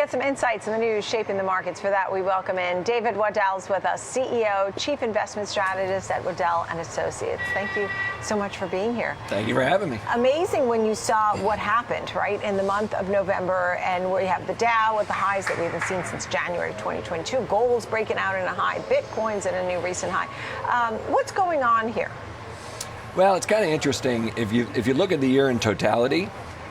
get some insights in the news shaping the markets. For that, we welcome in David Waddell with us, CEO, Chief Investment Strategist at Waddell & Associates. Thank you so much for being here. Thank you for having me. Amazing when you saw what happened, right, in the month of November, and where you have the Dow at the highs that we haven't seen since January of 2022. Gold's breaking out in a high. Bitcoin's at a new recent high. What's going on here? Well, it's kind of interesting. If you look at the year in totality,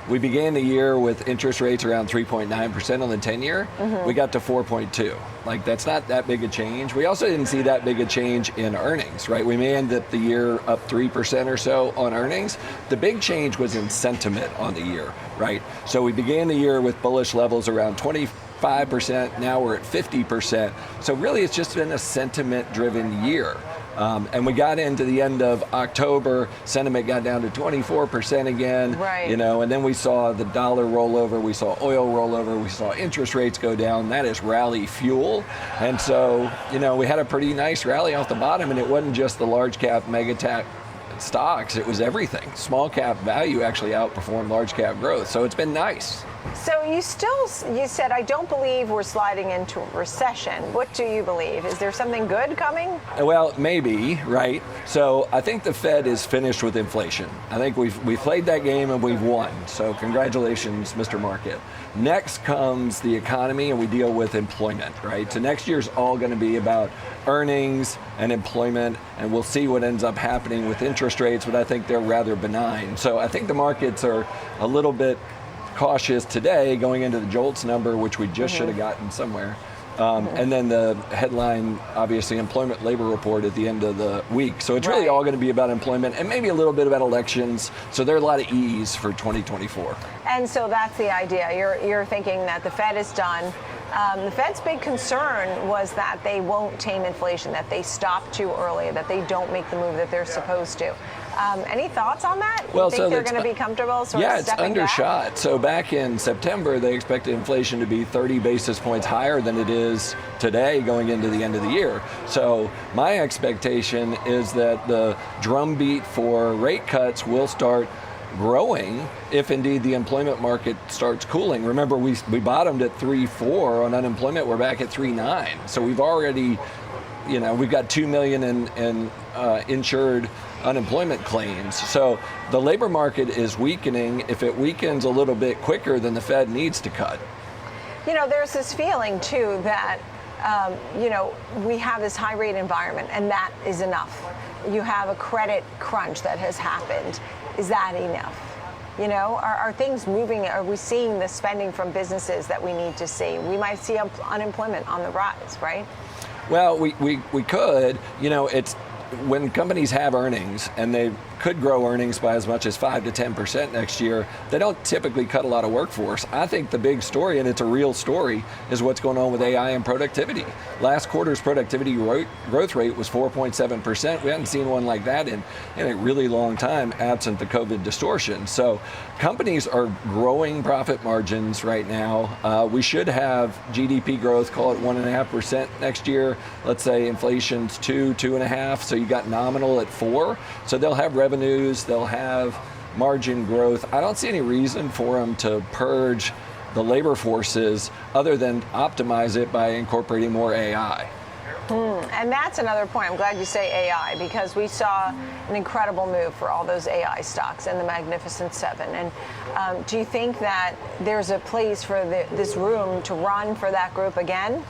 we began the year with interest rates around 3.9% on the 10-year. We got to 4.2. Like, that's not that big a change. We also didn't see that big a change in earnings, right? We may end up the year up 3% or so on earnings. The big change was in sentiment on the year, right? So we began the year with bullish levels around 25%. Now we're at 50%. So really, it's just been a sentiment-driven year. And we got into the end of October, sentiment got down to 24% again, right. And then we saw the dollar roll over, we saw oil roll over, we saw interest rates go down. That is rally fuel. And so, we had a pretty nice rally off the bottom, and it wasn't just the large cap, mega cap stocks, it was everything. Small cap value actually outperformed large cap growth, so it's been nice. So you said, I don't believe we're sliding into a recession. What do you believe? Is there something good coming? Well, maybe, right? So I think the Fed is finished with inflation. I think we've played that game and we've won. So congratulations, Mr. Market. Next comes the economy, and we deal with employment, right? So next year's all going to be about earnings and employment, and we'll see what ends up happening with interest rates, but I think they're rather benign. So I think the markets are a little bit cautious today going into the JOLTS number, which we just should have gotten somewhere. And then the headline, obviously, employment labor report at the end of the week. So it's really all going to be about employment and maybe a little bit about elections. So there are a lot of E's for 2024. And so that's the idea. You're thinking that the Fed is done. The Fed's big concern was that they won't tame inflation, that they stop too early, that they don't make the move that they're supposed to. Any thoughts on that? Well, you think they're going to be comfortable it's undershot. Back? So back in September, they expected inflation to be 30 basis points higher than it is today going into the end of the year. So my expectation is that the drumbeat for rate cuts will start growing if indeed the employment market starts cooling. Remember, we bottomed at 3.4 on unemployment. We're back at 3.9. So we've already, we've got 2 million in insured unemployment claims. So the labor market is weakening. If it weakens a little bit quicker, then the Fed needs to cut. There's this feeling too that, we have this high rate environment, and that is enough. You have a credit crunch that has happened. Is that enough? Are things moving? Are we seeing the spending from businesses that we need to see? We might see unemployment on the rise, right? Well, we could. It's when companies have earnings and they could grow earnings by as much as 5 to 10% next year, they don't typically cut a lot of workforce. I think the big story, and it's a real story, is what's going on with AI and productivity. Last quarter's productivity growth rate was 4.7%. We hadn't seen one like that in a really long time, absent the COVID distortion. So companies are growing profit margins right now. We should have GDP growth, call it 1.5% next year. Let's say inflation's 2.5%. So you got nominal at 4%. So they'll have revenues, they'll have margin growth. I don't see any reason for them to purge the labor forces other than optimize it by incorporating more AI. And that's another point. I'm glad you say AI, because we saw an incredible move for all those AI stocks in the Magnificent Seven. And do you think that there's a place for this room to run for that group again?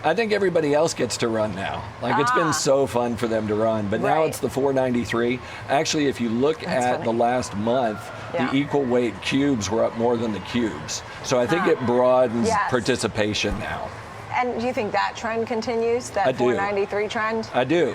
I think everybody else gets to run now. It's been so fun for them to run, but now it's the 493. Actually, if you look at the last month, the equal weight cubes were up more than the cubes. So I think it broadens participation now. And do you think that trend continues, that 493 trend? I do.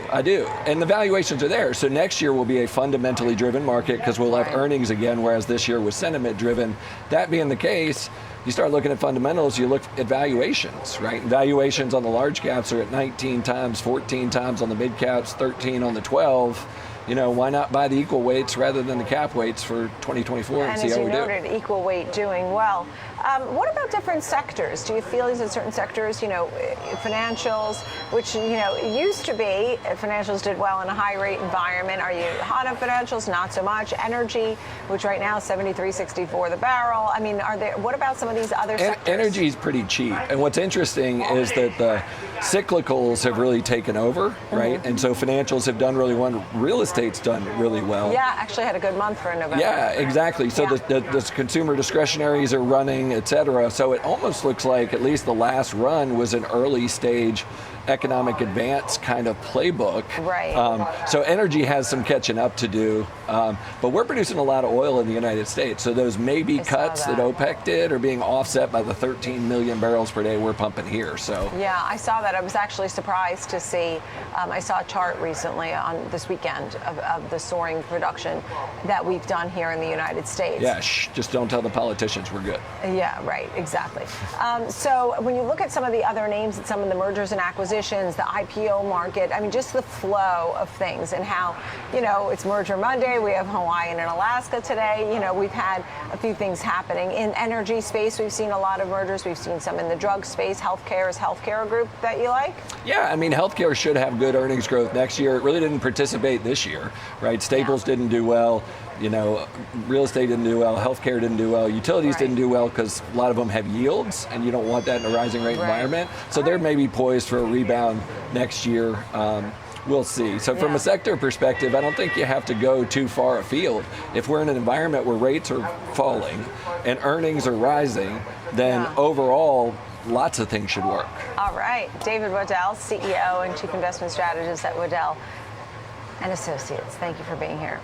And the valuations are there. So next year will be a fundamentally driven market because we'll have earnings again, whereas this year was sentiment driven. That being the case, you start looking at fundamentals, you look at valuations, right? Valuations on the large caps are at 19 times, 14 times on the mid caps, 13 on the 12. Why not buy the equal weights rather than the cap weights for 2024 and see how we do? And as you noted, equal weight doing well. What about different sectors? Do you feel these in certain sectors, financials, which, it used to be financials did well in a high rate environment. Are you hot on financials? Not so much. Energy, which right now is 73.64 the barrel. I mean, what about some of these other sectors? Energy is pretty cheap. And what's interesting is that the cyclicals have really taken over, right? And so financials have done really well. Real estate's done really well. Yeah, actually had a good month for November. Yeah, exactly. So the consumer discretionaries are running, et cetera. So it almost looks like at least the last run was an early stage economic advance kind of playbook. Right. So energy has some catching up to do. But we're producing a lot of oil in the United States. So those maybe cuts that OPEC did are being offset by the 13 million barrels per day we're pumping here. So yeah, I saw that. I was actually surprised to see. I saw a chart recently on this weekend of the soaring production that we've done here in the United States. Yeah, just don't tell the politicians we're good. Yeah, right, exactly. So when you look at some of the other names and some of the mergers and acquisitions, the IPO market, I mean, just the flow of things and how, it's Merger Monday. We have Hawaii and Alaska today. We've had a few things happening. In energy space, we've seen a lot of mergers. We've seen some in the drug space. Healthcare is healthcare group that you like? Yeah, I mean, healthcare should have good earnings growth next year. It really didn't participate this year, right? Staples didn't do well. Real estate didn't do well, healthcare didn't do well, utilities didn't do well because a lot of them have yields, and you don't want that in a rising rate environment. So they're maybe poised for a rebound next year. We'll see. So from a sector perspective, I don't think you have to go too far afield. If we're in an environment where rates are falling and earnings are rising, then overall, lots of things should work. All right. David Waddell, CEO and Chief Investment Strategist at Waddell & Associates. Thank you for being here.